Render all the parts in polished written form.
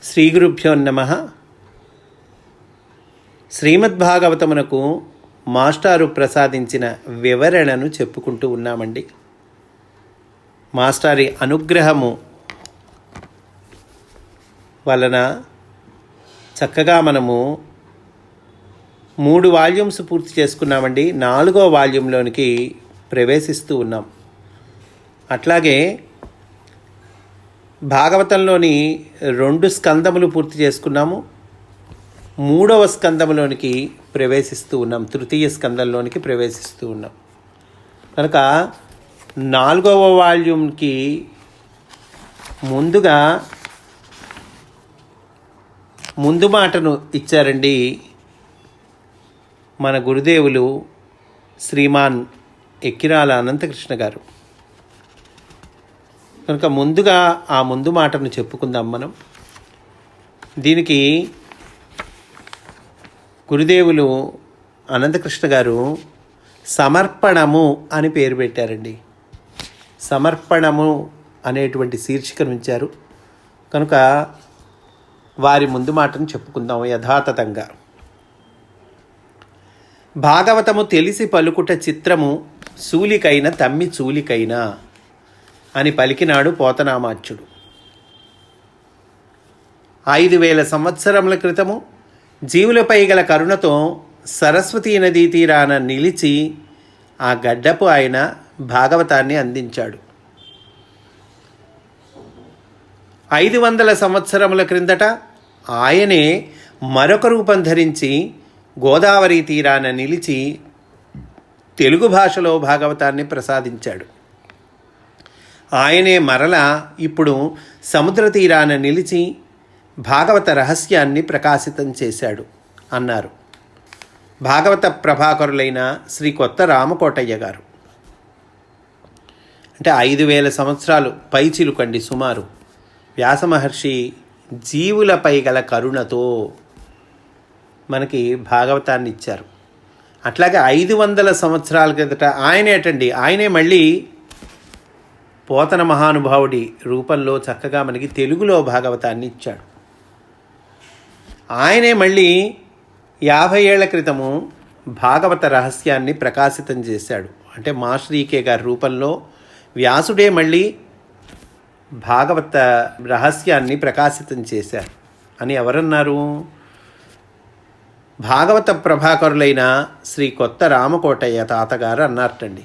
శ్రీ గురుభ్యో నమః. శ్రీమద్భాగవతమునకు మాస్టారు ప్రసాదించిన వివరణను చెప్పుకుంటూ ఉన్నామండి. మాస్టారి అనుగ్రహము వలన చక్కగా మనము 3 వాల్యూమ్స్ పూర్తి చేసుకున్నామండి. 4వ వాల్యూంలోనికి ప్రవేశిస్తూ ఉన్నాం. అట్లాగే భాగవతంలోని 2 స్కందములు పూర్తి చేసుకున్నాము. 3వ స్కందములోనికి ప్రవేశిస్తూ ఉన్నాం. తృతీయ స్కందంలోనికి ప్రవేశిస్తూ ఉన్నాం. కనుక 4వ వాల్యూమ్కి ముందుగా ముందు మాటను ఇచ్చారండి మన గురుదేవులు శ్రీమాన్ ఎక్కిరాల అనంతకృష్ణ గారు. కనుక ముందుగా ఆ ముందు మాటను చెప్పుకుందాం మనం. దీనికి గురుదేవులు అనంతకృష్ణ గారు సమర్పణము అని పేరు పెట్టారండి. సమర్పణము అనేటువంటి శీర్షికను ఉంచారు. కనుక వారి ముందు మాటను చెప్పుకుందాం యథాతథంగా. భాగవతము తెలిసి పలుకుట చిత్రము శూలికైన తమ్మి చూలికైనా అని పలికినాడు పోతనామాచ్యుడు. 5000 సంవత్సరముల క్రితము జీవులపై గల కరుణతో సరస్వతీ నదీ తీరాన నిలిచి ఆ గడ్డపు ఆయన భాగవతాన్ని అందించాడు. 500 సంవత్సరముల క్రిందట ఆయనే మరొక రూపం ధరించి గోదావరి తీరాన నిలిచి తెలుగు భాషలో భాగవతాన్ని ప్రసాదించాడు. ఆయనే మరలా ఇప్పుడు సముద్ర తీరాన నిలిచి భాగవత రహస్యాన్ని ప్రకాశితం చేశాడు అన్నారు భాగవత ప్రభాకరులైన శ్రీ కొత్త రామకోటయ్య గారు. అంటే 5000 సంవత్సరాలు పైచిలుకండి సుమారు వ్యాసమహర్షి జీవులపై గల కరుణతో మనకి భాగవతాన్ని ఇచ్చారు. అట్లాగే 500 సంవత్సరాల క్రిందట ఆయనే మళ్ళీ పోతన మహానుభావుడి రూపంలో చక్కగా మనకి తెలుగులో భాగవతాన్ని ఇచ్చాడు. ఆయనే మళ్ళీ 50 ఏళ్ల క్రితము భాగవత రహస్యాన్ని ప్రకాశితం చేశాడు. అంటే మాశ్రీకే గారి రూపంలో వ్యాసుడే మళ్ళీ భాగవత రహస్యాన్ని ప్రకాశితం చేశారు అని ఎవరన్నారు? భాగవత ప్రభాకరులైన శ్రీ కొత్త రామకోటయ్య తాతగారు అన్నారటండి.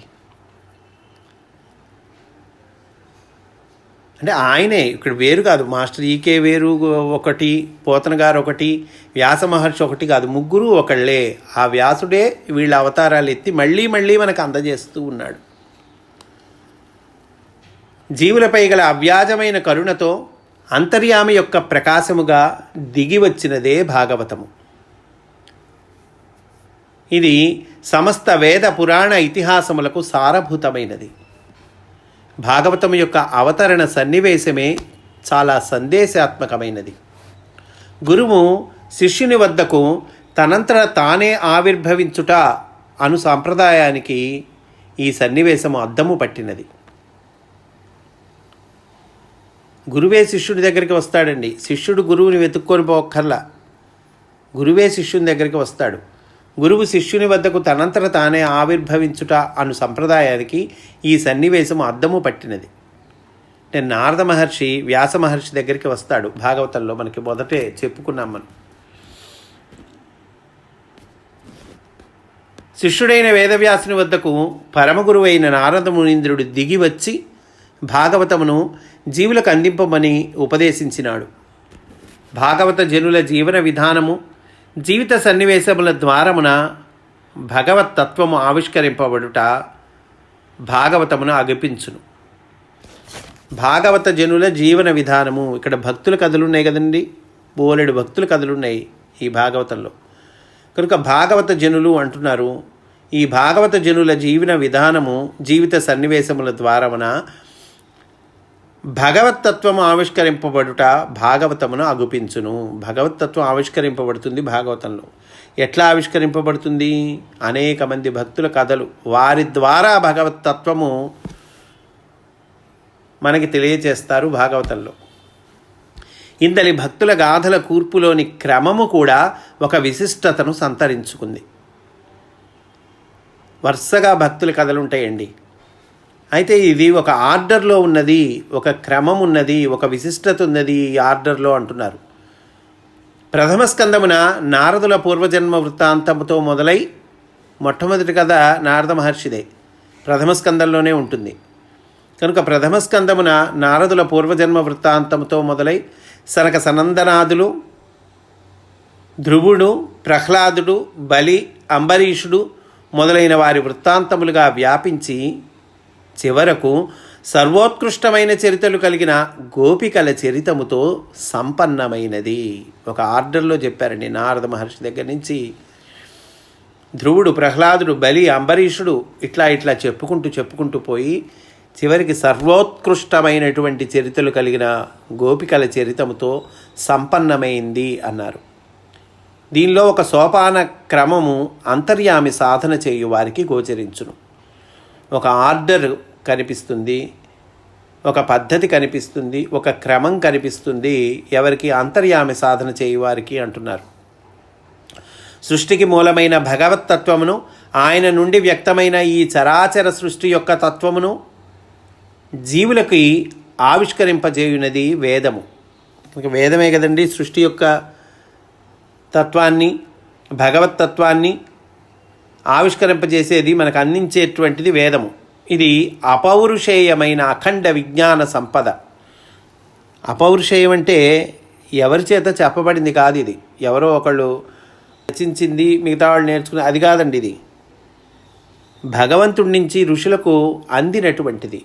అంటే ఆయనే ఇక్కడ వేరు కాదు. మాస్టర్ ఈకే వేరు ఒకటి, పోతన గారు ఒకటి, వ్యాస మహర్షి ఒకటి కాదు, ముగ్గురు ఒకళ్ళే. ఆ వ్యాసుడే వీళ్ళ అవతారాలు ఎత్తి మళ్ళీ మనకు అందజేస్తూ ఉన్నాడు. జీవులపై గల అవ్యాజమైన కరుణతో అంతర్యామి యొక్క ప్రకాశముగా దిగి వచ్చినదే భాగవతము. ఇది సమస్త వేద పురాణ ఇతిహాసములకు సారభూతమైనది. భాగవతం యొక్క అవతరణ సన్నివేశమే చాలా సందేశాత్మకమైనది. గురువు శిష్యుని వద్దకు తనంతట తానే ఆవిర్భవించుట అను సాంప్రదాయానికి ఈ సన్నివేశము అద్దము పట్టినది. గురువే శిష్యుడి దగ్గరికి వస్తాడండి. శిష్యుడు గురువుని వెతుక్కొని పోక్కర్లా, గురువే శిష్యుని దగ్గరికి వస్తాడు. గురువు శిష్యుని వద్దకు తనంతట తానే ఆవిర్భవించుట అను సంప్రదాయానికి ఈ సన్నివేశం అద్దము పట్టినది. అంటే నారద మహర్షి వ్యాస మహర్షి దగ్గరికి వస్తాడు. భాగవతంలో మనకి మొదటే చెప్పుకున్నాం మనం. శిష్యుడైన వేదవ్యాసుని వద్దకు పరమగురువు అయిన నారద మునీంద్రుడు దిగి వచ్చి భాగవతమును జీవులకు అందింపమని ఉపదేశించినాడు. భాగవత జనుల జీవన విధానము, జీవిత సన్నివేశముల ద్వారమున భగవత్తత్వము ఆవిష్కరింపబడుట భాగవతమును అగిపించును. భాగవత జనుల జీవన విధానము, ఇక్కడ భక్తుల కథలు ఉన్నాయి కదండి, బోలెడు భక్తుల కథలు ఉన్నాయి ఈ భాగవతంలో. కనుక భాగవత జనులు అంటున్నారు. ఈ భాగవత జనుల జీవన విధానము, జీవిత సన్నివేశముల ద్వారమున భగవత్తత్వము ఆవిష్కరింపబడుట భాగవతమును అగుపించును. భగవత్తత్వం ఆవిష్కరింపబడుతుంది భాగవతంలో. ఎట్లా ఆవిష్కరింపబడుతుంది? అనేక మంది భక్తుల కథలు, వారి ద్వారా భగవత్తత్వము మనకి తెలియచేస్తారు భాగవతంలో. ఇందలి భక్తుల గాథల కూర్పులోని క్రమము కూడా ఒక విశిష్టతను సంతరించుకుంది. వరుసగా భక్తుల కథలుంటాయండి. అయితే ఇది ఒక ఆర్డర్లో ఉన్నది, ఒక క్రమం ఉన్నది, ఒక విశిష్టత ఉన్నది ఈ ఆర్డర్లో అంటున్నారు. ప్రథమ స్కందమున నారదుల పూర్వజన్మ వృత్తాంతముతో మొదలై, మొట్టమొదటి కథ నారద మహర్షిదే, ప్రథమ స్కందంలోనే ఉంటుంది. కనుక ప్రథమ స్కందమున నారదుల పూర్వజన్మ వృత్తాంతముతో మొదలై సనక సనందనాదులు, ధ్రువుడు, ప్రహ్లాదుడు, బలి, అంబరీషుడు మొదలైన వారి వృత్తాంతములుగా వ్యాపించి చివరకు సర్వోత్కృష్టమైన చరితలు కలిగిన గోపికల చరితముతో సంపన్నమైనది. ఒక ఆర్డర్లో చెప్పారండి. నారద మహర్షి దగ్గర నుంచి ధ్రువుడు, ప్రహ్లాదుడు, బలి, అంబరీషుడు ఇట్లా చెప్పుకుంటూ పోయి చివరికి సర్వోత్కృష్టమైనటువంటి చరితలు కలిగిన గోపికల చరితముతో సంపన్నమైంది అన్నారు. దీనిలో ఒక సోపాన క్రమము అంతర్యామి సాధన చేయు వారికి గోచరించును. ఒక ఆర్డర్ కనిపిస్తుంది, ఒక పద్ధతి కనిపిస్తుంది, ఒక క్రమం కనిపిస్తుంది. ఎవరికి? అంతర్యామి సాధన చేయువారికి అంటున్నారు. సృష్టికి మూలమైన భగవత్తత్వమును, ఆయన నుండి వ్యక్తమైన ఈ చరాచర సృష్టి యొక్క తత్వమును జీవులకి ఆవిష్కరింపజేయునది వేదము. వేదమే కదండి సృష్టి యొక్క తత్వాన్ని, భగవత్తత్వాన్ని ఆవిష్కరింపజేసేది, మనకు అందించేటువంటిది వేదము. ఇది అపౌరుషేయమైన అఖండ విజ్ఞాన సంపద. అపౌరుషేయం అంటే ఎవరి చేత చెప్పబడింది కాదు, ఇది ఎవరో ఒకళ్ళు రచించింది, మిగతా వాళ్ళు నేర్చుకుని అది కాదండి. ఇది భగవంతుడి నుంచి ఋషులకు అందినటువంటిది,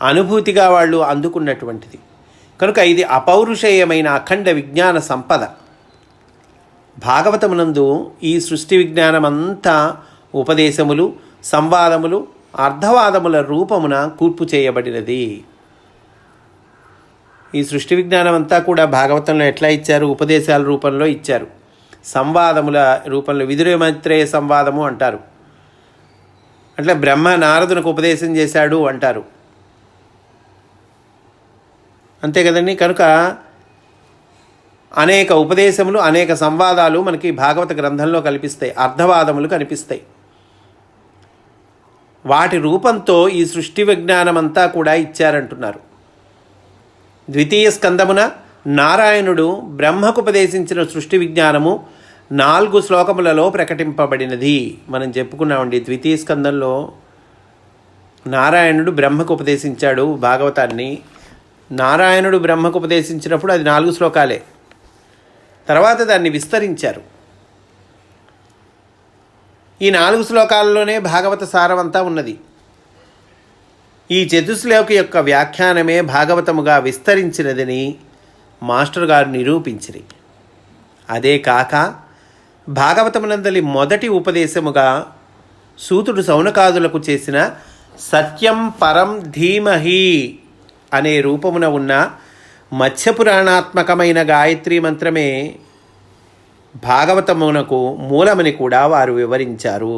అనుభూతిగా వాళ్ళు అందుకున్నటువంటిది. కనుక ఇది అపౌరుషేయమైన అఖండ విజ్ఞాన సంపద. భాగవతమునందు ఈ సృష్టి విజ్ఞానమంతా ఉపదేశములు, సంవాదములు, అర్థవాదముల రూపమున కూర్పు చేయబడినది. ఈ సృష్టి విజ్ఞానం అంతా కూడా భాగవతంలో ఎట్లా ఇచ్చారు? ఉపదేశాల రూపంలో ఇచ్చారు, సంవాదముల రూపంలో. విదురమైత్రేయ సంవాదము అంటారు. అట్లా బ్రహ్మ నారదునికి ఉపదేశం చేశాడు అంటారు, అంతే కదండి. కనుక అనేక ఉపదేశములు, అనేక సంవాదాలు మనకి భాగవత గ్రంథంలో కనిపిస్తాయి, అర్థవాదములు కనిపిస్తాయి. వాటి రూపంతో ఈ సృష్టి విజ్ఞానమంతా కూడా ఇచ్చారంటున్నారు. ద్వితీయ స్కందమున నారాయణుడు బ్రహ్మకు ఉపదేశించిన సృష్టి విజ్ఞానము 4 శ్లోకములలో ప్రకటింపబడినది. మనం చెప్పుకున్నామండి, ద్వితీయ స్కందంలో నారాయణుడు బ్రహ్మకు ఉపదేశించాడు భాగవతాన్ని. నారాయణుడు బ్రహ్మకు ఉపదేశించినప్పుడు అది 4 శ్లోకాలే. తర్వాత దాన్ని విస్తరించారు. ఈ 4 శ్లోకాల్లోనే భాగవత సారమంతా ఉన్నది. ఈ చతుశ్లోకి యొక్క వ్యాఖ్యానమే భాగవతముగా విస్తరించినదని మాస్టర్ గారు నిరూపించిరి. అదే కాక భాగవతమునందలి మొదటి ఉపదేశముగా సూతుడు సౌనకాదులకు చేసిన సత్యం పరం ధీమహి అనే రూపమున ఉన్న మత్స్యపురాణాత్మకమైన గాయత్రీ మంత్రమే భాగవతమునకు మూలమని కూడా వారు వివరించారు.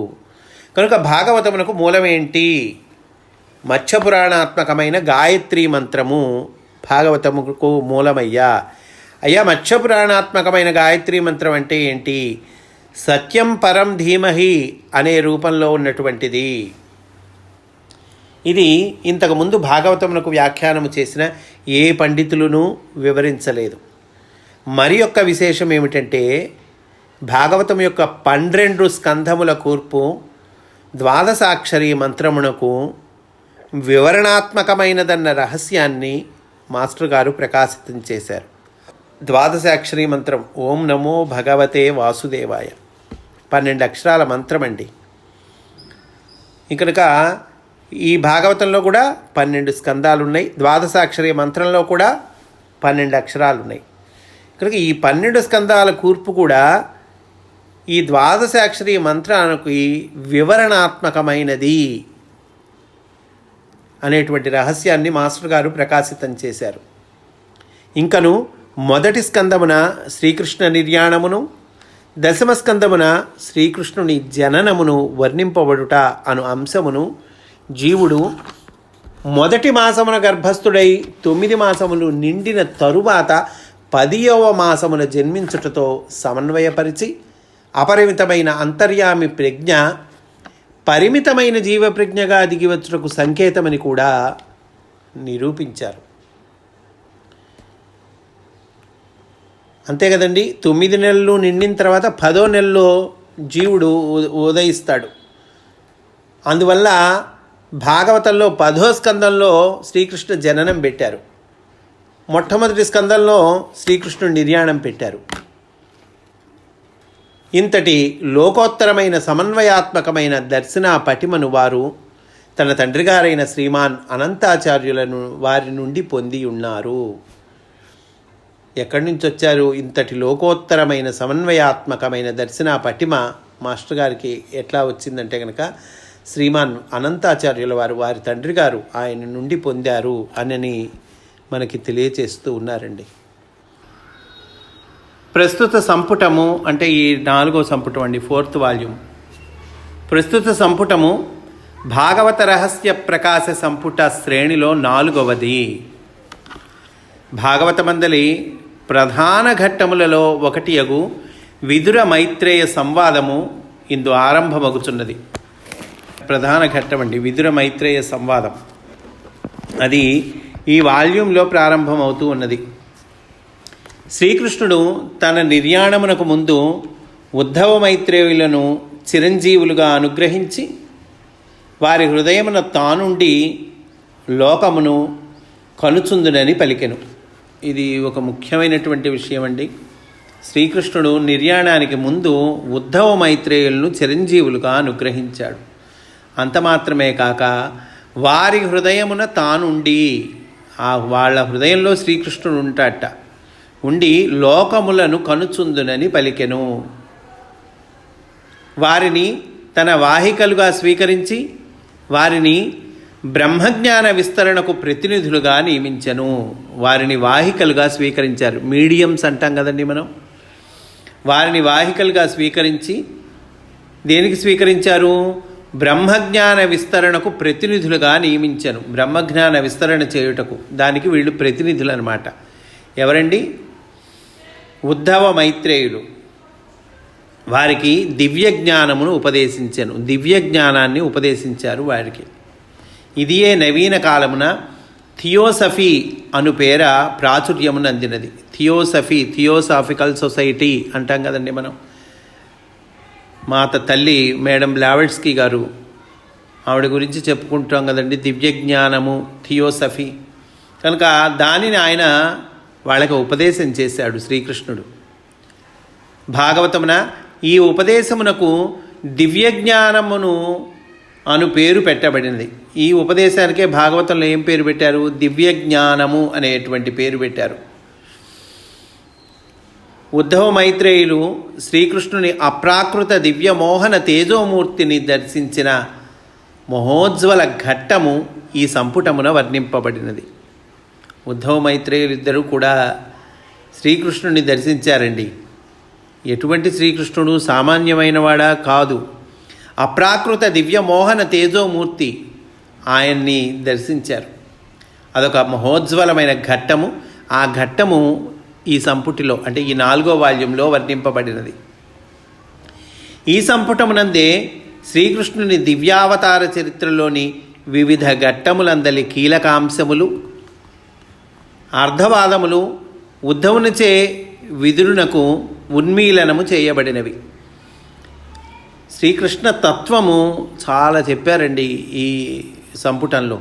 కనుక భాగవతమునకు మూలమేంటి? మత్స్యపురాణాత్మకమైన గాయత్రీ మంత్రము భాగవతముకు మూలమయ్యా. అయ్యా, మత్స్యపురాణాత్మకమైన గాయత్రీ మంత్రం అంటే ఏంటి? సత్యం పరం ధీమహి అనే రూపంలో ఉన్నటువంటిది. ఇది ఇంతకుముందు భాగవతమునకు వ్యాఖ్యానము చేసిన ఏ పండితులను వివరించలేదు. మరి యొక్క విశేషం ఏమిటంటే, భాగవతం యొక్క 12 స్కంధముల కూర్పు ద్వాదశాక్షరి మంత్రమునకు వివరణాత్మకమైనదన్న రహస్యాన్ని మాస్టర్ గారు ప్రకాశితం చేశారు. ద్వాదశాక్షరి మంత్రం ఓం నమో భగవతే వాసుదేవాయ 12 అక్షరాల మంత్రం అండి. కనుక ఈ భాగవతంలో కూడా 12 స్కందాలు ఉన్నాయి. ద్వాదశాక్షరి మంత్రంలో కూడా 12 అక్షరాలు ఉన్నాయి. కనుక ఈ 12 స్కందాల కూర్పు కూడా ఈ ద్వాదశాక్షరి మంత్రానికి వివరణాత్మకమైనది అనేటువంటి రహస్యాన్ని మాస్టర్ గారు ప్రకాశితం చేశారు. ఇంకను మొదటి స్కందమున శ్రీకృష్ణ నిర్యాణమును, దశమ స్కందమున శ్రీకృష్ణుని జననమును వర్ణింపబడుట అను అంశమును జీవుడు మొదటి మాసమున గర్భస్థుడై 9 మాసములు నిండిన తరువాత 10వ మాసమున జన్మించుటతో సమన్వయపరిచి అపరిమితమైన అంతర్యామి ప్రజ్ఞ పరిమితమైన జీవప్రజ్ఞగా దిగివచ్చుటకు సంకేతమని కూడా నిరూపించారు. అంతే కదండి. 9 నెలలు నిండిన తర్వాత 10వ నెలలో జీవుడు ఉదయిస్తాడు. అందువల్ల భాగవతంలో 10వ స్కందంలో శ్రీకృష్ణ జననం పెట్టారు. మొట్టమొదటి స్కందంలో శ్రీకృష్ణుడు నిర్యాణం పెట్టారు. ఇంతటి లోకోత్తరమైన సమన్వయాత్మకమైన దర్శన పటిమను వారు తన తండ్రి గారైన శ్రీమాన్ అనంతాచార్యులను వారి నుండి పొంది ఉన్నారు. ఎక్కడి నుంచి వచ్చారు? ఇంతటి లోకోత్తరమైన సమన్వయాత్మకమైన దర్శన పటిమ మాస్టర్ గారికి ఎట్లా వచ్చిందంటే కనుక శ్రీమాన్ అనంతాచార్యుల వారు వారి తండ్రి గారు ఆయన నుండి పొందారు అని మనకి తెలియచేస్తూ ఉన్నారండి. ప్రస్తుత సంపుటము అంటే ఈ 4వ సంపుటం అండి, 4th వాల్యూమ్. ప్రస్తుత సంపుటము భాగవత రహస్య ప్రకాశ సంపుట శ్రేణిలో 4వది. భాగవతమందలి ప్రధాన ఘట్టములలో ఒకటి యగు విదుర మైత్రేయ సంవాదము ఇందు ఆరంభమగుచున్నది. ప్రధాన ఘట్టం అండి విదుర మైత్రేయ సంవాదం. అది ఈ వాల్యూంలో ప్రారంభమవుతూ ఉన్నది. శ్రీకృష్ణుడు తన నిర్యాణమునకు ముందు ఉద్ధవ మైత్రేయులను చిరంజీవులుగా అనుగ్రహించి వారి హృదయమున తానుండి లోకమును కనుచుందునని పలికెను. ఇది ఒక ముఖ్యమైనటువంటి విషయం అండి. శ్రీకృష్ణుడు నిర్యాణానికి ముందు ఉద్ధవ మైత్రేయులను చిరంజీవులుగా అనుగ్రహించాడు. అంత మాత్రమే కాక వారి హృదయమున తానుండి వాళ్ళ హృదయంలో శ్రీకృష్ణుడు ఉంటాడట, ఉండి లోకములను కనుచుందునని పలికెను. వారిని తన వాహికలుగా స్వీకరించి వారిని బ్రహ్మజ్ఞాన విస్తరణకు ప్రతినిధులుగా నియమించను. వారిని వాహికలుగా స్వీకరించారు. మీడియంస్ అంటాం కదండి మనం. వారిని వాహికలుగా స్వీకరించి దేనికి స్వీకరించారు? బ్రహ్మజ్ఞాన విస్తరణకు ప్రతినిధులుగా నియమించను. బ్రహ్మజ్ఞాన విస్తరణ చేయుటకు దానికి వీళ్ళు ప్రతినిధులు అన్నమాట. ఎవరండి? ఉద్ధవ మైత్రేయులు. వారికి దివ్య జ్ఞానమును ఉపదేశించను. దివ్య జ్ఞానాన్ని ఉపదేశించారు వారికి. ఇదియే నవీన కాలమున థియోసఫీ అను పేర ప్రాచుర్యమునందినది. థియోసాఫికల్ సొసైటీ అంటాం కదండి మనం. మా తల్లి మేడం బ్లావెట్స్కీ గారు, ఆవిడ గురించి చెప్పుకుంటాం కదండి. దివ్య జ్ఞానము, థియోసఫీ. కనుక దానిని ఆయన వాళ్ళకి ఉపదేశం చేశాడు శ్రీకృష్ణుడు. భాగవతమున ఈ ఉపదేశమునకు దివ్య జ్ఞానమును అను పేరు పెట్టబడినది. ఈ ఉపదేశానికే భాగవతంలో ఏం పేరు పెట్టారు? దివ్య జ్ఞానము అనేటువంటి పేరు పెట్టారు. ఉద్ధవ మైత్రేయులు శ్రీకృష్ణుని అప్రాకృత దివ్య మోహన తేజోమూర్తిని దర్శించిన మహోజ్వల ఘట్టము ఈ సంపుటమున వర్ణింపబడినది. ఉద్ధవ మైత్రేయులు ఇద్దరూ కూడా శ్రీకృష్ణుని దర్శించారండి. ఎటువంటి శ్రీకృష్ణుడు? సామాన్యమైన వాడా? కాదు. అప్రాకృత దివ్య మోహన తేజోమూర్తి ఆయన్ని దర్శించారు. అదొక మహోజ్వలమైన ఘట్టము. ఆ ఘట్టము ఈ సంపుటిలో అంటే ఈ 4వ వాల్యంలో వర్ణింపబడినది. ఈ సంపుటమునందే శ్రీకృష్ణుని దివ్యావతార చరిత్రలోని వివిధ ఘట్టములందలి కీలకాంశములు, అర్ధవాదములు ఉద్ధవునిచే విదురునకు ఉన్మీలనము చేయబడినవి. శ్రీకృష్ణ తత్వము చాలా చెప్పారండి ఈ సంపుటంలో.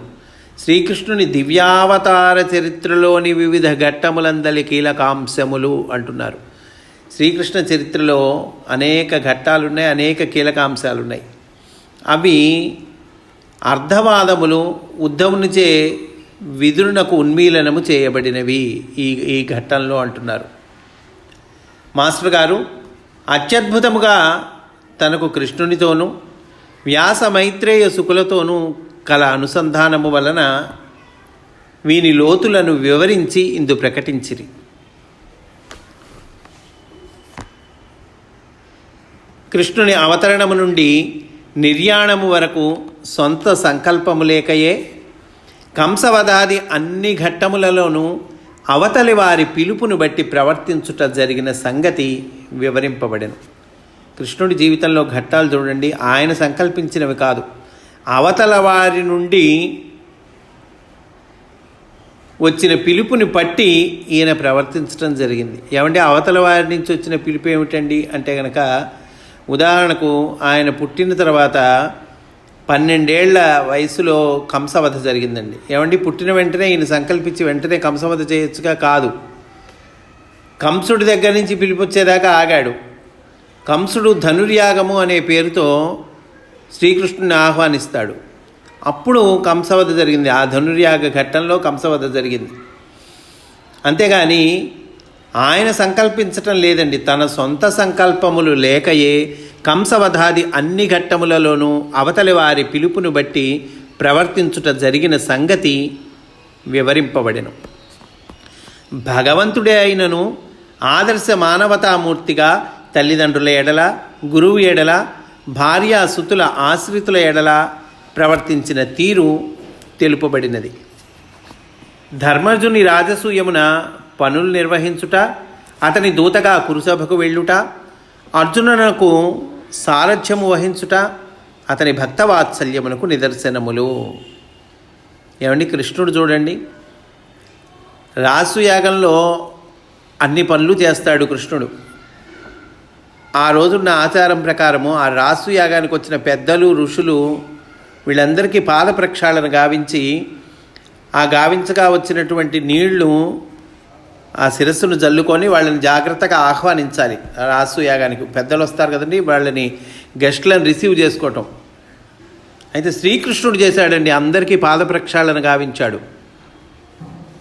శ్రీకృష్ణుని దివ్యావతార చరిత్రలోని వివిధ ఘట్టములందలి కీలకాంశములు అంటున్నారు. శ్రీకృష్ణ చరిత్రలో అనేక ఘట్టాలున్నాయి, అనేక కీలకాంశాలున్నాయి. అవి అర్ధవాదములు ఉద్ధవునిచే విదురునకు ఉన్మీలనము చేయబడినవి ఈ ఘట్టంలో అంటున్నారు. మాస్టర్ గారు అత్యద్భుతముగా తనకు కృష్ణునితోనూ వ్యాస మైత్రేయ శుకులతోనూ కల అనుసంధానము వలన వీని లోతులను వివరించి ఇందు ప్రకటించిరి. కృష్ణుని అవతరణము నుండి నిర్యాణము వరకు సొంత సంకల్పము లేకయే కంసవధాది అన్ని ఘట్టములలోనూ అవతలి వారి పిలుపును బట్టి ప్రవర్తించుట జరిగిన సంగతి వివరింపబడెను. కృష్ణుడి జీవితంలో ఘట్టాలు చూడండి, ఆయన సంకల్పించినవి కాదు, అవతల వారి నుండి వచ్చిన పిలుపుని పట్టి ఈయన ప్రవర్తించడం జరిగింది. ఏమంటే అవతల వారి నుంచి వచ్చిన పిలుపు ఏమిటండి అంటే కనుక, ఉదాహరణకు ఆయన పుట్టిన తర్వాత 12 ఏళ్ల వయసులో కంసవధ జరిగిందండి. ఏమండి పుట్టిన వెంటనే ఈయన సంకల్పించి వెంటనే కంసవధ చేయొచ్చుగా? కాదు. కంసుడి దగ్గర నుంచి పిలుపు వచ్చేదాకా ఆగాడు. కంసుడు ధనుర్యాగము అనే పేరుతో శ్రీకృష్ణుని ఆహ్వానిస్తాడు. అప్పుడు కంసవధ జరిగింది. ఆ ధనుర్యాగ ఘట్టంలో కంసవధ జరిగింది. అంతేగాని ఆయన సంకల్పించటం లేదండి. తన సొంత సంకల్పములు లేకయే కంసవధాది అన్ని ఘట్టములలోనూ అవతలి వారి పిలుపును బట్టి ప్రవర్తించుట జరిగిన సంగతి వివరింపబడెను. భగవంతుడే అయినను ఆదర్శ మానవతామూర్తిగా తల్లిదండ్రుల ఎడల, గురువు ఎడల, భార్యాసుతుల ఆశ్రితుల ఎడల ప్రవర్తించిన తీరు తెలుపబడినది. ధర్మజుని రాజసూయమున పనులు నిర్వహించుట, అతని దూతగా కురుసభకు వెళ్ళుట, అర్జునునకు సారథ్యము వహించుట అతని భక్తవాత్సల్యమునకు నిదర్శనములు. ఏమండి కృష్ణుడు చూడండి, రాసుయాగంలో అన్ని పనులు చేస్తాడు కృష్ణుడు. ఆ రోజున్న ఆచారం ప్రకారము ఆ రాసుయాగానికి వచ్చిన పెద్దలు, ఋషులు వీళ్ళందరికీ పాద ప్రక్షాళన గావించి, ఆ గావించగా వచ్చినటువంటి నీళ్లు ఆ శిరస్సును జల్లుకొని వాళ్ళని జాగ్రత్తగా ఆహ్వానించాలి. రాసుయాగానికి పెద్దలు వస్తారు కదండి, వాళ్ళని గెస్ట్లను రిసీవ్ చేసుకోవటం. అయితే శ్రీకృష్ణుడు చేశాడండి, అందరికీ పాద ప్రక్షాళన గావించాడు.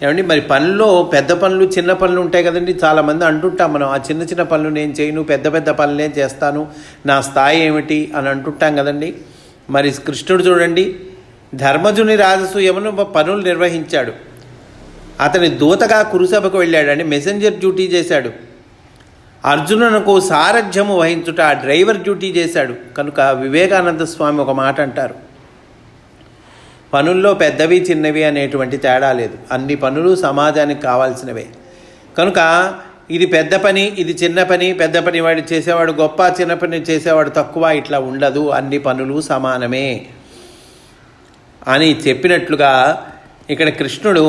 ఏమండి మరి పనుల్లో పెద్ద పనులు, చిన్న పనులు ఉంటాయి కదండి. చాలామంది అంటుంటాం మనం, ఆ చిన్న చిన్న పనులు నేను చేయను, పెద్ద పెద్ద పనులే చేస్తాను, నా స్థాయి ఏమిటి అని అంటుంటాం కదండి. మరి కృష్ణుడు చూడండి, ధర్మజుని రాజసూయమును పనులు నిర్వహించాడు. అతని దూతగా కురుసభకు వెళ్ళాడని మెసెంజర్ డ్యూటీ చేశాడు. అర్జునునకు సారథ్యము వహించుట డ్రైవర్ డ్యూటీ చేశాడు. కనుక వివేకానంద స్వామి ఒక మాట అంటారు, పనుల్లో పెద్దవి చిన్నవి అనేటువంటి తేడా లేదు, అన్ని పనులు సమాజానికి కావాల్సినవే. కనుక ఇది పెద్ద పని, ఇది చిన్న పని, పెద్ద పని వాడు చేసేవాడు గొప్ప, చిన్న పని చేసేవాడు తక్కువ, ఇట్లా ఉండదు, అన్ని పనులు సమానమే అని చెప్పినట్లుగా ఇక్కడ కృష్ణుడు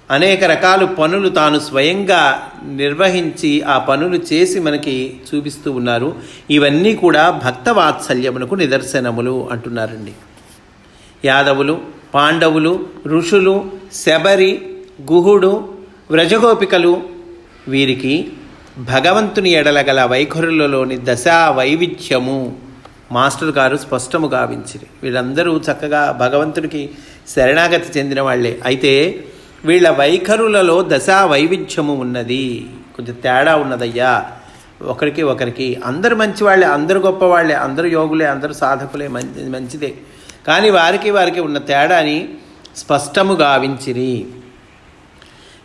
అనేక రకాల పనులు తాను స్వయంగా నిర్వహించి ఆ పనులు చేసి మనకి చూపిస్తూ ఉన్నారు. ఇవన్నీ కూడా భక్త వాత్సల్యమునకు నిదర్శనములు అంటున్నారండి. యాదవులు, పాండవులు, ఋషులు, శబరి, గుహుడు, వ్రజగోపికలు వీరికి భగవంతుని ఎడలగల వైఖరులలోని దశా వైవిధ్యము మాస్టర్ గారు స్పష్టము గావించిరి. వీళ్ళందరూ చక్కగా భగవంతుడికి శరణాగతి చెందిన వాళ్ళే. అయితే వీళ్ళ వైఖరులలో దశా వైవిధ్యము ఉన్నది, కొంచెం తేడా ఉన్నదయ్యా ఒకరికి. అందరు మంచివాళ్లే, అందరు గొప్పవాళ్లే, అందరు యోగులే, అందరు సాధకులే, మంచిదే. కానీ వారికి ఉన్న తేడాని స్పష్టము గావించిరి.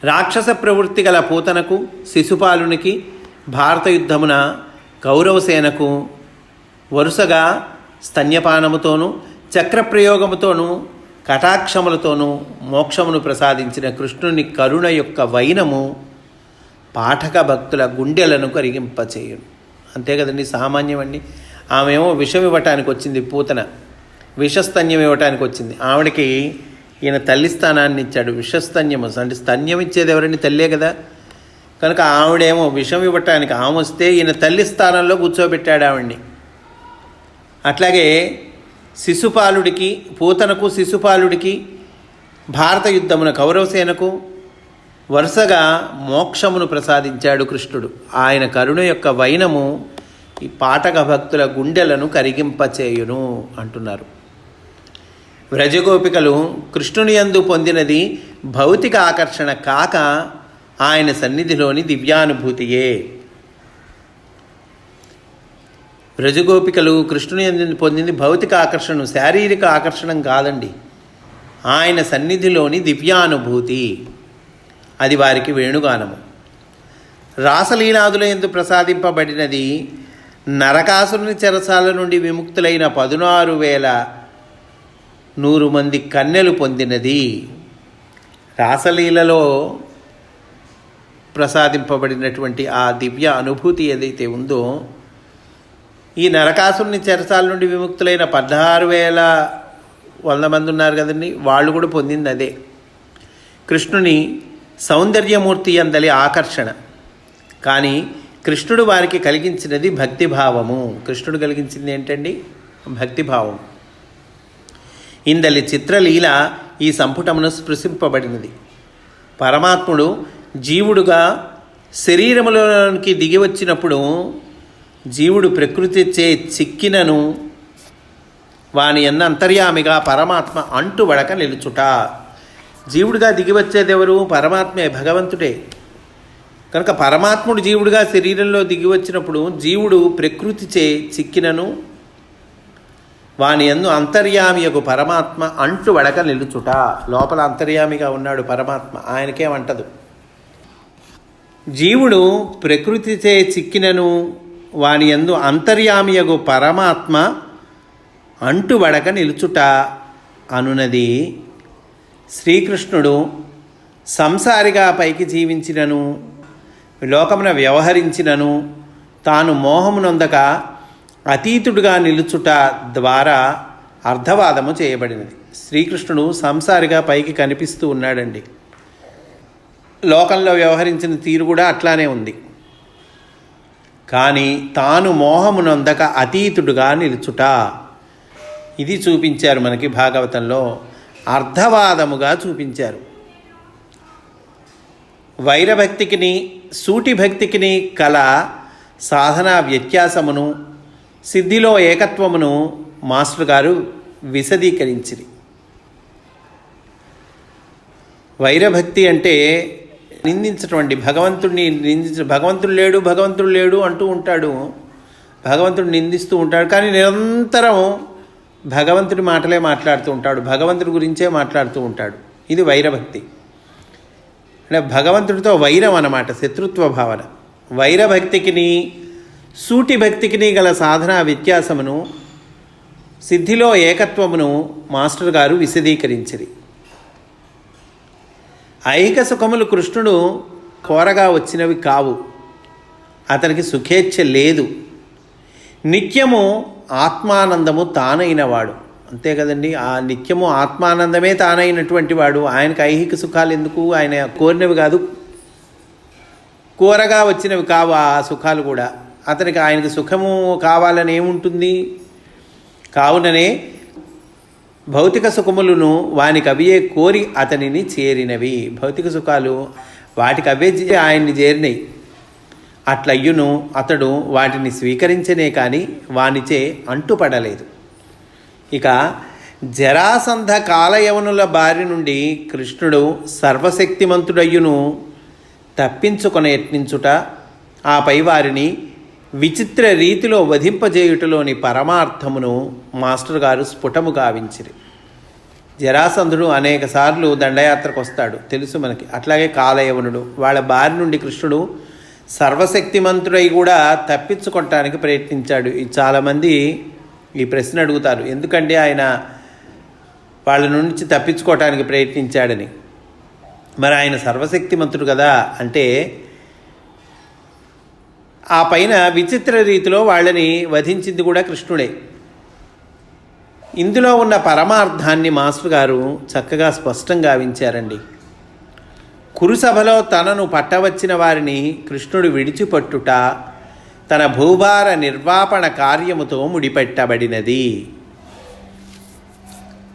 రాక్షస ప్రవృత్తి గల పూతనకు, శిశుపాలునికి, భారత యుద్ధమున కౌరవసేనకు వరుసగా స్తన్యపానముతోనూ, చక్రప్రయోగముతోనూ, కటాక్షములతోనూ మోక్షమును ప్రసాదించిన కృష్ణుని కరుణ యొక్క వైనము పాఠక భక్తుల గుండెలను కరిగింపచేయును. అంతే కదండి, సామాన్యమండి. ఆమెమో విషం ఇవ్వటానికి వచ్చింది, పూతన విషస్తన్యం ఇవ్వటానికి వచ్చింది. ఆవిడకి ఈయన తల్లి స్థానాన్ని ఇచ్చాడు. విషస్తన్యము అంటే స్తన్యం ఇచ్చేది ఎవరండి? తల్లే కదా. కనుక ఆవిడేమో విషం ఇవ్వటానికి ఆమె వస్తే ఈయన తల్లి స్థానంలో కూర్చోబెట్టాడు ఆవిడ్ని. అట్లాగే శిశుపాలుడికి, పూతనకు, శిశుపాలుడికి, భారత యుద్ధమున కౌరవసేనకు వరుసగా మోక్షమును ప్రసాదించాడు కృష్ణుడు. ఆయన కరుణ యొక్క వైనము ఈ పాఠక భక్తుల గుండెలను కరిగింపచేయును అంటున్నారు. వ్రజగోపికలు కృష్ణుని యందు పొందినది భౌతిక ఆకర్షణ కాక ఆయన సన్నిధిలోని దివ్యానుభూతియే. వ్రజగోపికలు కృష్ణుని యందు పొందింది భౌతిక ఆకర్షణ, శారీరక ఆకర్షణం కాదండి, ఆయన సన్నిధిలోని దివ్యానుభూతి. అది వారికి వేణుగానము. రాసలీలాదుల యందు ప్రసాదింపబడినది నరకాసురుని చెరసాల నుండి విముక్తులైన 16,000 100 మంది కన్యలు పొందినది. రాసలీలలో ప్రసాదింపబడినటువంటి ఆ దివ్య అనుభూతి ఏదైతే ఉందో, ఈ నరకాసురుని చెరసాల నుండి విముక్తులైన 16,100 మంది ఉన్నారు కదండి, వాళ్ళు కూడా పొందింది అదే. కృష్ణుని సౌందర్యమూర్తి అందలి ఆకర్షణ. కానీ కృష్ణుడు వారికి కలిగించినది భక్తిభావము. కృష్ణుడు కలిగించింది ఏంటండి? భక్తిభావం. ఇందలి చిత్రలీల ఈ సంపుటమును స్పృశింపబడినది. పరమాత్ముడు జీవుడుగా శరీరములోనికి దిగి వచ్చినప్పుడు జీవుడు ప్రకృతి చే చిక్కినను వాని ఎన్న అంతర్యామిగా పరమాత్మ అంటుబడక నిలుచుట. జీవుడిగా దిగి వచ్చేదెవరు? పరమాత్మే, భగవంతుడే. కనుక పరమాత్ముడు జీవుడిగా శరీరంలో దిగి వచ్చినప్పుడు జీవుడు ప్రకృతి చే చిక్కినను వాని యందు అంతర్యామియకు పరమాత్మ అంటుబడక నిలుచుట. లోపల అంతర్యామిగా ఉన్నాడు పరమాత్మ, ఆయనకేమంటదు. జీవుడు ప్రకృతి చే చిక్కినను వాని యందు అంతర్యామియగు పరమాత్మ అంటుబడక నిలుచుట అనునది శ్రీకృష్ణుడు సంసారిగా పైకి జీవించినను లోకమున వ్యవహరించినను తాను మోహమునొందక అతీతుడుగా నిలుచుట ద్వారా అర్థవాదము చేయబడినది. శ్రీకృష్ణుడు సంసారిగా పైకి కనిపిస్తూ ఉన్నాడండి. లోకంలో వ్యవహరించిన తీరు కూడా అట్లానే ఉంది. కానీ తాను మోహమునొందక అతీతుడుగా నిలుచుట, ఇది చూపించారు మనకి భాగవతంలో. అర్థవాదముగా చూపించారు. వైరభక్తికిని సూటి భక్తికిని కల సాధనా వ్యత్యాసమును, సిద్ధిలో ఏకత్వమును మాస్టర్ గారు విశదీకరించిరి. వైరభక్తి అంటే నిందించటువంటి, భగవంతుడిని భగవంతుడు లేడు అంటూ ఉంటాడు, భగవంతుడు నిందిస్తూ ఉంటాడు. కానీ నిరంతరం భగవంతుడి మాటలే మాట్లాడుతూ ఉంటాడు, భగవంతుడి గురించే మాట్లాడుతూ ఉంటాడు. ఇది వైరభక్తి. అంటే భగవంతుడితో వైరం అన్నమాట, శత్రుత్వ భావన. వైరభక్తికిని సూటి భక్తికిని గల సాధనా వ్యత్యాసమును, సిద్ధిలో ఏకత్వమును మాస్టర్ గారు విశదీకరించిరి. ఐహిక సుఖములు కృష్ణుడు కోరగా వచ్చినవి కావు. అతనికి సుఖేచ్ఛ లేదు. నిత్యము ఆత్మానందము తానైనవాడు. అంతే కదండి, ఆ నిత్యము ఆత్మానందమే తానైనటువంటి వాడు. ఆయనకు ఐహిక సుఖాలు ఎందుకు? ఆయన కోరినవి కాదు, కోరగా వచ్చినవి కావు ఆ సుఖాలు కూడా. అతనికి ఆయనకు సుఖము కావాలని ఏముంటుంది? కావుననే భౌతిక సుఖములను వానికి అవియే కోరి అతనిని చేరినవి. భౌతిక సుఖాలు వాటికి అవే ఆయన్ని చేరినవి. అట్లయ్యును అతడు వాటిని స్వీకరించనే కానీ వానిచే అంటుపడలేదు. ఇక జరాసంధ కాలయవనుల బారి నుండి కృష్ణుడు సర్వశక్తిమంతుడయ్యును తప్పించుకొన యత్నించుట, ఆపై వారిని విచిత్ర రీతిలో వధింపజేయుటలోని పరమార్థమును మాస్టర్ గారు స్ఫుటము గావించిరి. జరాసంధుడు అనేక సార్లు దండయాత్రకు వస్తాడు, తెలుసు మనకి. అట్లాగే కాలయవనుడు, వాళ్ళ బారి నుండి కృష్ణుడు సర్వశక్తిమంతుడై కూడా తప్పించుకోవటానికి ప్రయత్నించాడు. చాలామంది ఈ ప్రశ్న అడుగుతారు, ఎందుకంటే ఆయన వాళ్ళ నుంచి తప్పించుకోవటానికి ప్రయత్నించాడని. మరి ఆయన సర్వశక్తిమంతుడు కదా అంటే, ఆ పైన విచిత్ర రీతిలో వాళ్ళని వధించింది కూడా కృష్ణుడే. ఇందులో ఉన్న పరమార్థాన్ని మాస్టర్ గారు చక్కగా స్పష్టంగా గావించారండి. కురుసభలో తనను పట్టవచ్చిన వారిని కృష్ణుడు విడిచిపట్టుట తన భూభార నిర్వాపణ కార్యముతో ముడిపెట్టబడినది.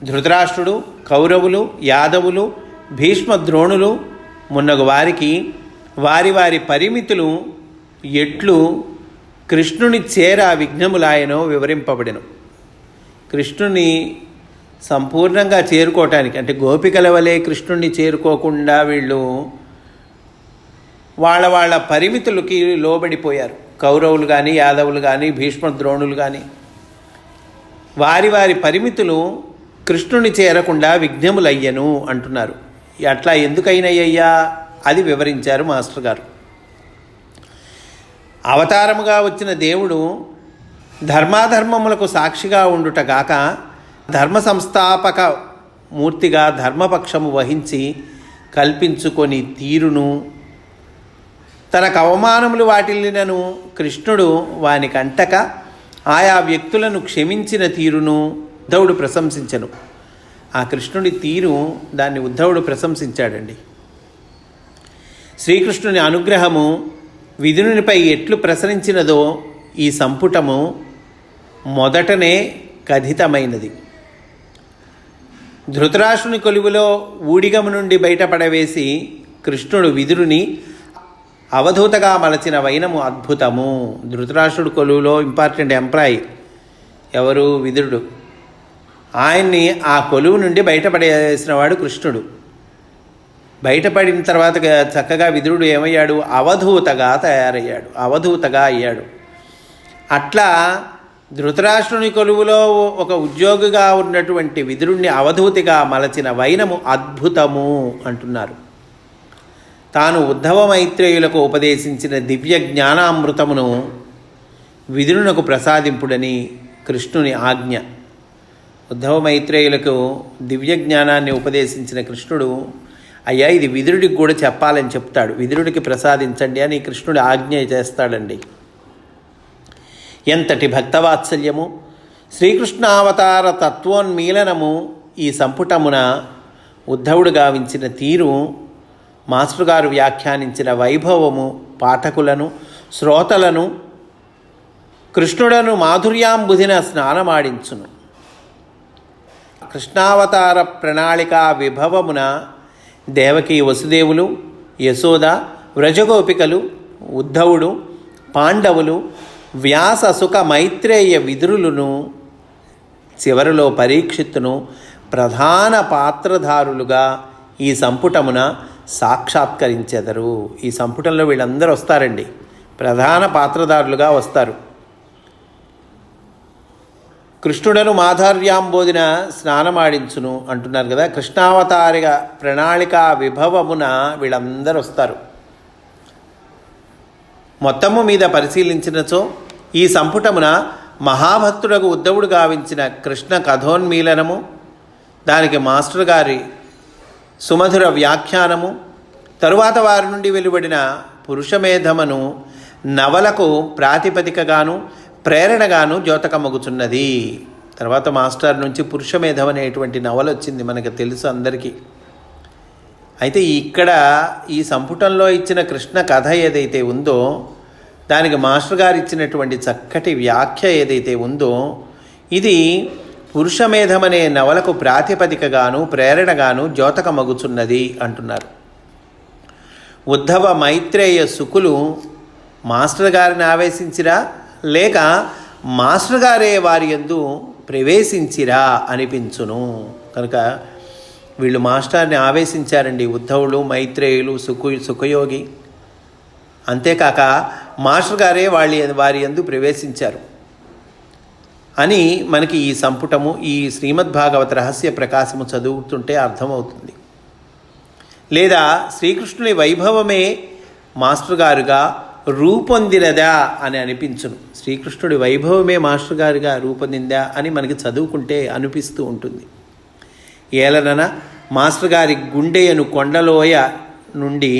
ధృతరాష్ట్రుడు, కౌరవులు, యాదవులు, భీష్మ ద్రోణులు మున్నగు వారికి వారి వారి పరిమితులు ఎట్లు కృష్ణుని చేర విఘ్నములాయనో వివరింపబడెను. కృష్ణుని సంపూర్ణంగా చేరుకోవటానికి, అంటే గోపికల వలె కృష్ణుణ్ణి చేరుకోకుండా వీళ్ళు వాళ్ళ పరిమితులకి లోబడిపోయారు. కౌరవులు కానీ, యాదవులు కానీ, భీష్మ ద్రోణులు కానీ వారి వారి పరిమితులు కృష్ణుని చేరకుండా విఘ్నములయ్యను అంటున్నారు. అట్లా ఎందుకైనయ్యా అది వివరించారు మాస్టర్ గారు. అవతారముగా వచ్చిన దేవుడు ధర్మాధర్మములకు సాక్షిగా ఉండుట గాక ధర్మ సంస్థాపక మూర్తిగా ధర్మపక్షము వహించి కల్పించుకొని తీరును, తనకు అవమానములు వాటిల్లినను కృష్ణుడు వానికంటక ఆయా వ్యక్తులను క్షమించిన తీరును ఉద్ధవుడు ప్రశంసించను. ఆ కృష్ణుడి తీరు దాన్ని ఉద్ధవుడు ప్రశంసించాడండి. శ్రీకృష్ణుని అనుగ్రహము విదురునిపై ఎట్లు ప్రసరించినదో ఈ సంపుటము మొదటనే కథితమైనది. ధృతరాష్ట్రుని కొలువులో ఊడిగము నుండి బయటపడవేసి కృష్ణుడు విదురుని అవధూతగా మలచిన వైనము అద్భుతము. ధృతరాష్ట్రుడు కొలువులో ఇంపార్టెంట్ ఎంప్లాయీ ఎవరు? విదురుడు. ఆయన్ని ఆ కొలువు నుండి బయటపడేసిన వాడు కృష్ణుడు. బయటపడిన తర్వాత చక్కగా విదురుడు ఏమయ్యాడు? అవధూతగా తయారయ్యాడు, అవధూతగా అయ్యాడు. అట్లా ధృతరాష్ట్రుని కొలువులో ఒక ఉద్యోగిగా ఉన్నటువంటి విదురుణ్ణి అవధూతిగా మలచిన వైనము అద్భుతము అంటున్నారు. తాను ఉద్ధవ మైత్రేయులకు ఉపదేశించిన దివ్య జ్ఞానామృతమును విదురునకు ప్రసాదింపుడని కృష్ణుని ఆజ్ఞ. ఉద్ధవ మైత్రేయులకు దివ్య జ్ఞానాన్ని ఉపదేశించిన కృష్ణుడు, అయ్యా ఇది విదురుడికి కూడా చెప్పాలని చెప్తాడు, విదురుడికి ప్రసాదించండి అని కృష్ణుడు ఆజ్ఞ చేస్తాడండి. ఎంతటి భక్తవాత్సల్యము! శ్రీకృష్ణావతార తత్వోన్మీలనము ఈ సంపుటమున ఉద్ధవుడు గావించిన తీరు, మాస్టర్ గారు వ్యాఖ్యానించిన వైభవము పాఠకులను శ్రోతలను కృష్ణుడను మాధుర్యాంబుధిన స్నానమాడించును. కృష్ణావతార ప్రణాళికా విభవమున దేవకీ వసుదేవులు, యశోద, వ్రజగోపికలు, ఉద్ధవుడు, పాండవులు, వ్యాస సుఖ మైత్రేయ విదురులను, చివరిలో పరీక్షిత్తును ప్రధాన పాత్రధారులుగా ఈ సంపుటమున సాక్షాత్కరించెదరు. ఈ సంపుటంలో వీళ్ళందరూ వస్తారండి, ప్రధాన పాత్రధారులుగా వస్తారు. కృష్ణుడను మాధుర్యాంబోధిన స్నానమాడించును అంటున్నారు కదా. కృష్ణావతారిక ప్రణాళికా విభవమున వీళ్ళందరూ వస్తారు. మొత్తము మీద పరిశీలించినచో ఈ సంపుటమున మహాభక్తుడకు ఉద్ధవుడు గావించిన కృష్ణ కథోన్మీలనము, దానికి మాస్టర్ గారి సుమధుర వ్యాఖ్యానము, తరువాత వారి నుండి వెలువడిన పురుషమేధమును నవలకు ప్రాతిపదికగాను ప్రేరణగాను ద్యోతకమగుచున్నది. తర్వాత మాస్టర్ నుంచి పురుషమేధం అనేటువంటి నవల వచ్చింది, మనకు తెలుసు అందరికీ. అయితే ఇక్కడ ఈ సంపుటంలో ఇచ్చిన కృష్ణ కథ ఏదైతే ఉందో, దానికి మాస్టర్ గారు ఇచ్చినటువంటి చక్కటి వ్యాఖ్య ఏదైతే ఉందో, ఇది పురుషమేధం అనే నవలకు ప్రాతిపదికగాను ప్రేరణగాను ద్యోతకమగుచున్నది అంటున్నారు. ఉద్ధవ మైత్రేయ సుకులు మాస్టర్ గారిని ఆవేశించిరా, లేక మాస్టర్ గారే వారి యందు ప్రవేశించిరా అనిపించును. కనుక వీళ్ళు మాస్టర్ని ఆవేశించారండి, ఉద్ధవులు, మైత్రేయులు, సుఖయోగి. అంతేకాక మాస్టర్ గారే వారి యందు ప్రవేశించారు అని మనకి ఈ సంపుటము, ఈ శ్రీమద్భాగవత రహస్య ప్రకాశము చదువుతుంటే అర్థమవుతుంది. లేదా శ్రీకృష్ణుని వైభవమే మాస్టర్ గారుగా రూపొందినదా అని అనిపించును. శ్రీకృష్ణుడి వైభవమే మాస్టర్ గారిగా రూపొందిందా అని మనకి చదువుకుంటే అనిపిస్తూ ఉంటుంది. ఏలనన మాస్టర్ గారి గుండెయను కొండలోయ నుండి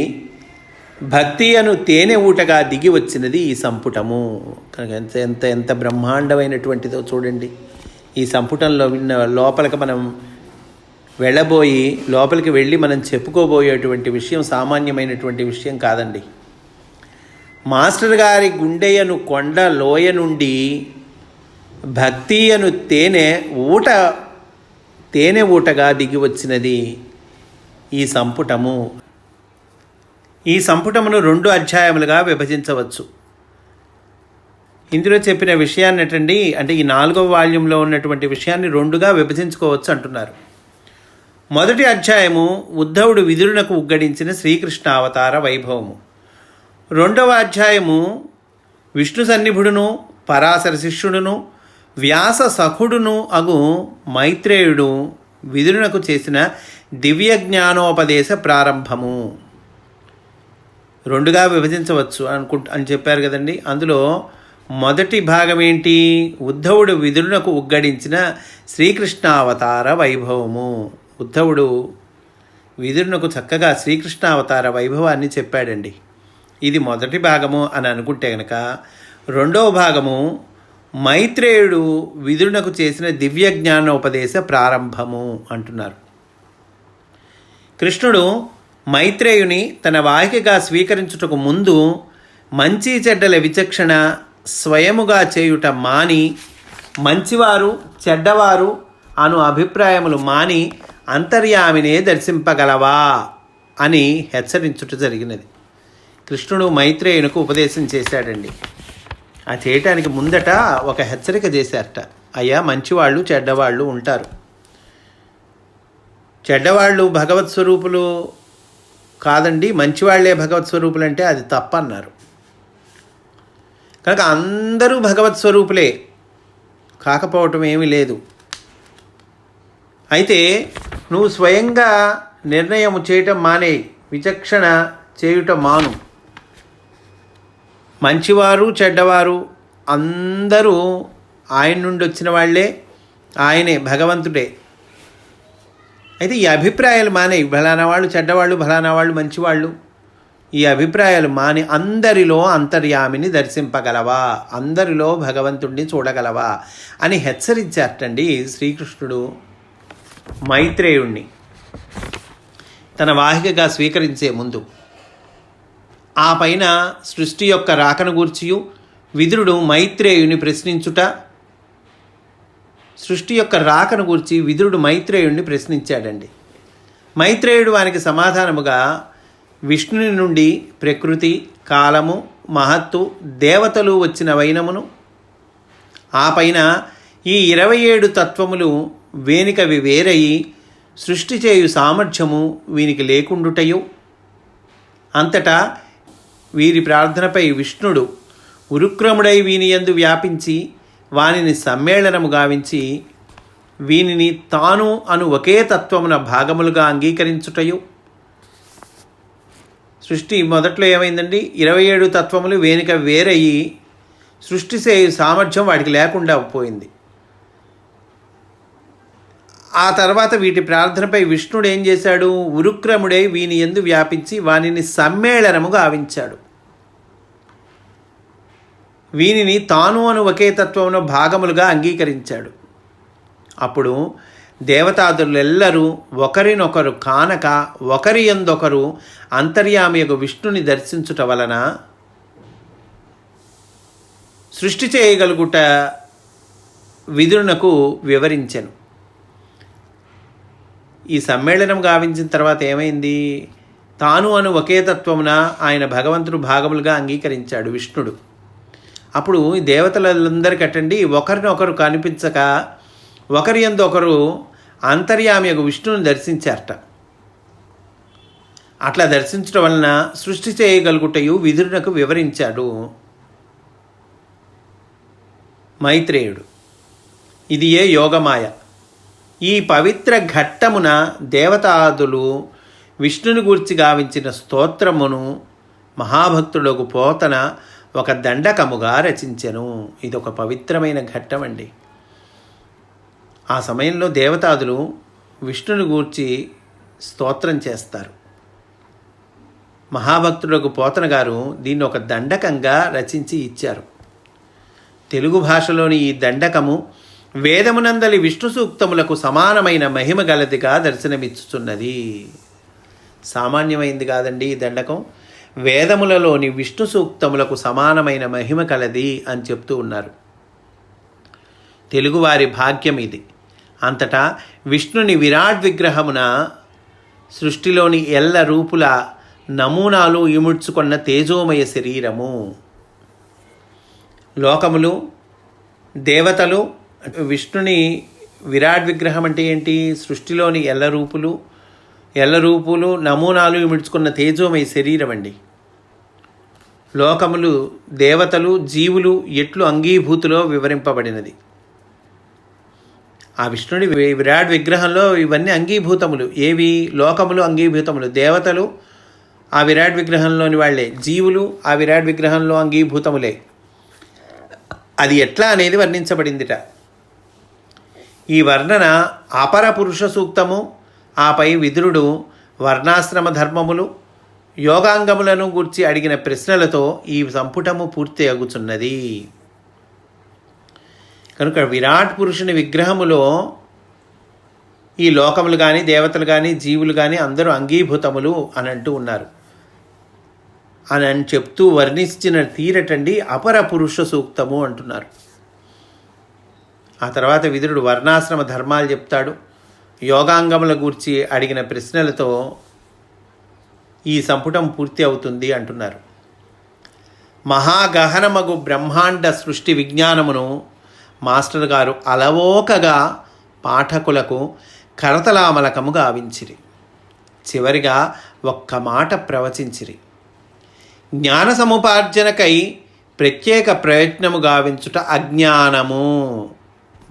భక్తి అను తేనె ఊటగా దిగి వచ్చినది ఈ సంపుటము. కనుక ఎంత ఎంత ఎంత బ్రహ్మాండమైనటువంటిదో చూడండి. ఈ సంపుటంలో విన్న లోపలికి మనం వెళ్ళబోయి, లోపలికి వెళ్ళి మనం చెప్పుకోబోయేటువంటి విషయం సామాన్యమైనటువంటి విషయం కాదండి. మాస్టర్ గారి గుండెయను కొండ లోయ నుండి భక్తి అను తేనె ఊటగా దిగి వచ్చినది ఈ సంపుటము. ఈ సంపుటమును 2 అధ్యాయములుగా విభజించవచ్చు. ఇందులో చెప్పిన విషయాన్ని అంటే ఈ 4వ వాల్యూంలో ఉన్నటువంటి విషయాన్ని 2గా విభజించుకోవచ్చు అంటున్నారు. మొదటి అధ్యాయము ఉద్ధవుడు విదురునకు ఉగ్గడించిన శ్రీకృష్ణ అవతార వైభవము. 2వ అధ్యాయము విష్ణు సన్నిభుడును పరాశర శిష్యుడును వ్యాస సఖుడును అగు మైత్రేయుడు విదురునకు చేసిన దివ్య జ్ఞానోపదేశ ప్రారంభము. 2గా విభజించవచ్చు అని చెప్పారు కదండి. అందులో మొదటి భాగం ఏంటి? ఉద్ధవుడు విదురునకు ఉగ్గడించిన శ్రీకృష్ణావతార వైభవము. ఉద్ధవుడు విదురునకు చక్కగా శ్రీకృష్ణావతార వైభవాన్ని చెప్పాడండి. ఇది మొదటి భాగము అని అనుకుంటే కనుక, రెండవ భాగము మైత్రేయుడు విదురునకు చేసిన దివ్య జ్ఞానోపదేశ ప్రారంభము అంటున్నారు. కృష్ణుడు మైత్రేయుని తన వాహికగా స్వీకరించుటకు ముందు మంచి చెడ్డల విచక్షణ స్వయముగా చేయుట మాని, మంచివారు చెడ్డవారు అను అభిప్రాయములు మాని అంతర్యామినే దర్శింపగలవా అని హెచ్చరించుట జరిగినది. కృష్ణుడు మైత్రేయునికి ఉపదేశం చేశాడండి. ఆ చేయటానికి ముందట ఒక హెచ్చరిక చేశారట. అయ్యా, మంచివాళ్ళు చెడ్డవాళ్ళు ఉంటారు. చెడ్డవాళ్ళు భగవత్ స్వరూపులు కాదండి, మంచివాళ్లే భగవత్ స్వరూపులు అంటే అది తప్పన్నారు. కనుక అందరూ భగవత్ స్వరూపులే, కాకపోవటం ఏమీ లేదు. అయితే నువ్వు స్వయంగా నిర్ణయం చేయటం మానే, విచక్షణ చేయుట మాను. మంచివారు చెడ్డవారు అందరూ ఆయన నుండి వచ్చిన వాళ్ళే, ఆయనే భగవంతుడే. అయితే ఈ అభిప్రాయాలు మానే, ఫలానా వాళ్ళు చెడ్డవాళ్ళు, ఫలానా వాళ్ళు మంచివాళ్ళు, ఈ అభిప్రాయాలు మాని అందరిలో అంతర్యామిని దర్శింపగలవా, అందరిలో భగవంతుడిని చూడగలవా అని హెచ్చరించారటండి శ్రీకృష్ణుడు మైత్రేయుణ్ణి తన వాహికగా స్వీకరించే ముందు. ఆ పైన సృష్టి యొక్క రాకను గూర్చియు విదురుడు మైత్రేయుని ప్రశ్నించుట, సృష్టి యొక్క రాకను గూర్చి విదురుడు మైత్రేయుడిని ప్రశ్నించాడండి. మైత్రేయుడు వానికి సమాధానముగా విష్ణుని నుండి ప్రకృతి, కాలము, మహత్తు, దేవతలు వచ్చిన వైనమును, ఆ పైన ఈ 27 తత్వములు వేనికవి వేరయి సృష్టి చేయు సామర్థ్యము వీనికి లేకుండుటయు, అంతటా వీరి ప్రార్థనపై విష్ణుడు ఉరుక్రముడై వీనియందు వ్యాపించి వానిని సమ్మేళనము గావించి వీనిని తాను అను ఒకే తత్వమున భాగములుగా అంగీకరించుటయు. సృష్టి మొదట్లో ఏమైందండి? 27 తత్వములు వేనిక వేరయ్యి సృష్టి చేయు సామర్థ్యం వాడికి లేకుండా పోయింది. ఆ తర్వాత వీటి ప్రార్థనపై విష్ణుడు ఏం చేశాడు? ఉరుక్రముడై వీని యందు వ్యాపించి వానిని సమ్మేళనము గావించాడు. వీనిని తాను అను ఒకే తత్వమున భాగములుగా అంగీకరించాడు. అప్పుడు దేవతాదులెల్లరూ ఒకరినొకరు కానక ఒకరి యందొకరు అంతర్యామియగు విష్ణుని దర్శించుట వలన సృష్టి చేయగలుగుట విదురునకు వివరించెను. ఈ సమ్మేళనం గావించిన తర్వాత ఏమైంది? తాను అను ఒకే తత్వమున ఆయన భగవంతుడు భాగములుగా అంగీకరించాడు విష్ణుడు. అప్పుడు ఈ దేవతలందరికటండి ఒకరినొకరు కనిపించక ఒకరి యందు ఒకరు అంతర్యామియగు విష్ణువుని దర్శించారట. అట్లా దర్శించడం వలన సృష్టి చేయగలుగుటయు విదురునకు వివరించాడు మైత్రేయుడు. ఇది ఏ యోగమాయ. ఈ పవిత్ర ఘట్టమున దేవతాదులు విష్ణుని గూర్చి గావించిన స్తోత్రమును మహాభక్తుడకు పోతన ఒక దండకముగా రచించెను. ఇది ఒక పవిత్రమైన ఘట్టం అండి. ఆ సమయంలో దేవతాదులు విష్ణుని గూర్చి స్తోత్రం చేస్తారు. మహాభక్తుడకు పోతన గారు దీన్ని ఒక దండకంగా రచించి ఇచ్చారు. తెలుగు భాషలోని ఈ దండకము వేదమునందలి విష్ణు సూక్తములకు సమానమైన మహిమ గలదిగా దర్శనమిచ్చుతున్నది. సామాన్యమైంది కాదండి ఈ దండకం. వేదములలోని విష్ణు సూక్తములకు సమానమైన మహిమ కలది అని చెప్తూ ఉన్నారు. తెలుగువారి భాగ్యం ఇది. అంతటా విష్ణుని విరాట్ విగ్రహమున సృష్టిలోని ఎల్ల రూపుల నమూనాలు ఇముడ్చుకున్న తేజోమయ శరీరము. లోకములు, దేవతలు, విష్ణుని విరాట్ విగ్రహం అంటే ఏంటి? సృష్టిలోని ఎల్ల రూపులు నమూనాలు ఇముడ్చుకున్న తేజోమయ శరీరం అండి. లోకములు, దేవతలు, జీవులు ఎట్లు అంగీభూతిలో వివరింపబడినది. ఆ విష్ణుడి విరాట్ విగ్రహంలో ఇవన్నీ అంగీభూతములు. ఏవి? లోకములు అంగీభూతములు, దేవతలు ఆ విరాట్ విగ్రహంలోని వాళ్ళే, జీవులు ఆ విరాట్ విగ్రహంలో అంగీభూతములే. అది ఎట్లా అనేది వర్ణించబడిందిట. ఈ వర్ణన అపర పురుష సూక్తము, ఆపై విదురుడు వర్ణాశ్రమ ధర్మములు, యోగాంగములను గూర్చి అడిగిన ప్రశ్నలతో ఈ సంపుటము పూర్తి అగుచున్నది. కనుక విరాట్ పురుషుని విగ్రహములో ఈ లోకములు కానీ, దేవతలు కానీ, జీవులు కానీ అందరూ అంగీభూతములు అని అంటూ ఉన్నారు అని చెప్తూ వర్ణించిన తీరటండి అపర పురుష సూక్తము అంటున్నారు. ఆ తర్వాత విదురుడు వర్ణాశ్రమ ధర్మాలు చెప్తాడు. యోగాంగముల గూర్చి అడిగిన ప్రశ్నలతో ఈ సంపుటం పూర్తి అవుతుంది అంటున్నారు. మహాగహనమగు బ్రహ్మాండ సృష్టి విజ్ఞానమును మాస్టర్ గారు అలవోకగా పాఠకులకు కరతలామలకము గావించిరి. చివరిగా ఒక్క మాట ప్రవచించిరి. జ్ఞాన సముపార్జనకై ప్రత్యేక ప్రయత్నము గావించుట అజ్ఞానము.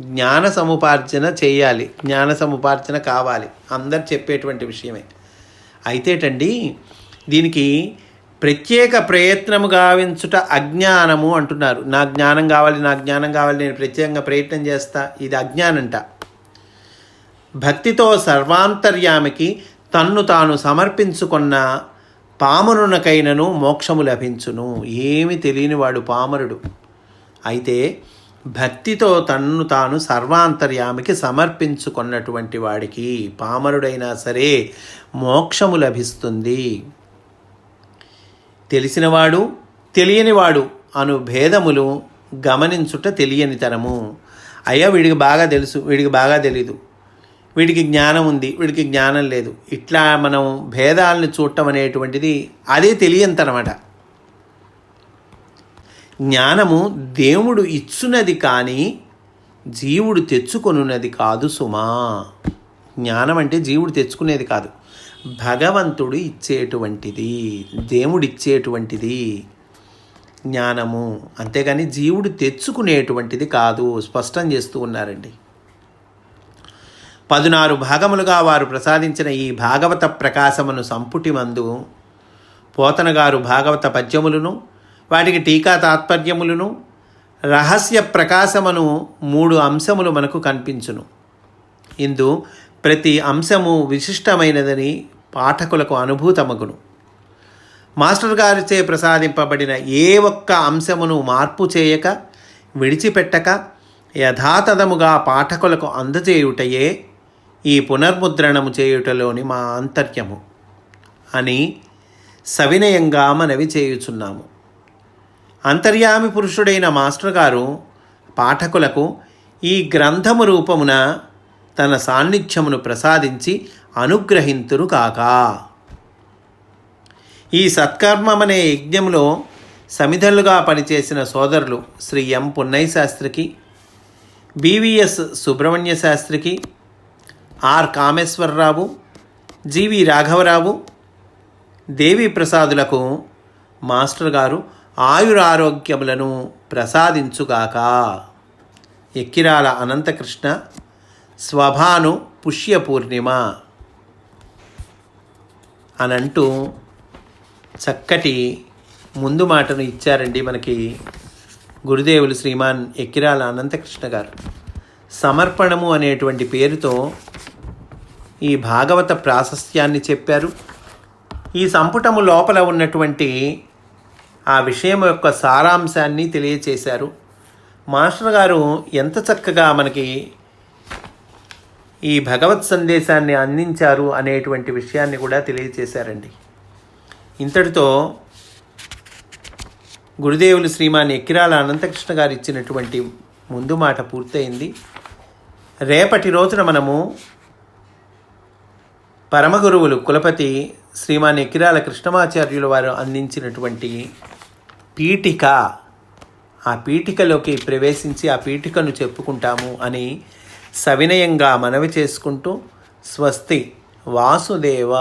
జ్ఞాన సముపార్జన చేయాలి, జ్ఞాన సముపార్జన కావాలి, అందరు చెప్పేటువంటి విషయమే. అయితేటండి దీనికి ప్రత్యేక ప్రయత్నము గావించుట అజ్ఞానము అంటున్నారు. నా జ్ఞానం కావాలి, నా జ్ఞానం కావాలి, నేను ప్రత్యేకంగా ప్రయత్నం చేస్తా, ఇది అజ్ఞానంట. భక్తితో సర్వాంతర్యామికి తన్ను తాను సమర్పించుకున్న పామరునకైనను మోక్షము లభించును. ఏమి తెలియనివాడు పామరుడు. అయితే భక్తితో తన్ను తాను సర్వాంతర్యామికి సమర్పించుకున్నటువంటి వాడికి, పామరుడైనా సరే, మోక్షము లభిస్తుంది. తెలిసినవాడు తెలియనివాడు అను భేదములు గమనించుట తెలియనితనము. అయ్యా వీడికి బాగా తెలుసు, వీడికి బాగా తెలీదు, వీడికి జ్ఞానం ఉంది, వీడికి జ్ఞానం లేదు, ఇట్లా మనం భేదాలను చూడటం అనేటువంటిది అదే తెలియంతనమాట. జ్ఞానము దేవుడు ఇచ్చున్నది కానీ జీవుడు తెచ్చుకొనున్నది కాదు సుమా. జ్ఞానం అంటే జీవుడు తెచ్చుకునేది కాదు, భగవంతుడు ఇచ్చేటువంటిది, దేవుడిచ్చేటువంటిది జ్ఞానము. అంతేగాని జీవుడు తెచ్చుకునేటువంటిది కాదు, స్పష్టం చేస్తూ ఉన్నారండి. 16 భాగములుగా వారు ప్రసాదించిన ఈ భాగవత ప్రకాశమును సంపుటి మందు పోతనగారు భాగవత పద్యములను, వాటికి టీకా తాత్పర్యములను, రహస్య ప్రకాశమును 3 అంశములు మనకు కనిపించును. ఇందు ప్రతి అంశము విశిష్టమైనదని పాఠకులకు అనుభూతమగును. మాస్టర్ గారిచే ప్రసాదింపబడిన ఏ ఒక్క అంశమును మార్పు చేయక, విడిచిపెట్టక యథాతథముగా పాఠకులకు అందజేయుటయే ఈ పునర్ముద్రణము చేయుటలోని మా ఆంతర్యము అని సవినయంగా మనవి చేయుచున్నాము. అంతర్యామి పురుషుడైన మాస్టర్ గారు పాఠకులకు ఈ గ్రంథము రూపమున తన సాన్నిధ్యమును ప్రసాదించి అనుగ్రహింతురు కాక. ఈ సత్కర్మమనే యజ్ఞంలో సమిధలుగా పనిచేసిన సోదరులు శ్రీ ఎం పున్నయ్య శాస్త్రికి, బివిఎస్ సుబ్రహ్మణ్య శాస్త్రికి, ఆర్ కామేశ్వరరావు, జీవి రాఘవరావు, దేవి ప్రసాదులకు మాస్టర్ గారు ఆయురారోగ్యములను ప్రసాదించుగాక. ఎక్కిరాల అనంతకృష్ణ, స్వభాను పుష్య పూర్ణిమ అనంటూ చక్కటి ముందు మాటను ఇచ్చారండి మనకి గురుదేవులు శ్రీమాన్ ఎక్కిరాల అనంతకృష్ణ గారు. సమర్పణము అనేటువంటి పేరుతో ఈ భాగవత ప్రాశస్త్యాన్ని చెప్పారు. ఈ సంపుటము లోపల ఉన్నటువంటి ఆ విషయం యొక్క సారాంశాన్ని తెలియచేశారు. మాస్టర్ గారు ఎంత చక్కగా మనకి ఈ భగవత్ సందేశాన్ని అందించారు అనేటువంటి విషయాన్ని కూడా తెలియచేశారండి. ఇంతటితో గురుదేవులు శ్రీమాన్ ఎక్కిరాల అనంతకృష్ణ గారు ఇచ్చినటువంటి ముందు మాట పూర్తయింది. రేపటి రోజున మనము పరమగురువులు కులపతి శ్రీమాన్ ఎక్కిరాల కృష్ణమాచార్యుల వారు అందించినటువంటి పీఠిక, ఆ పీఠికలోకి ప్రవేశించి ఆ పీఠికను చెప్పుకుంటాము అని సవినయంగా మనవి చేసుకుంటూ స్వస్తి. వాసుదేవ.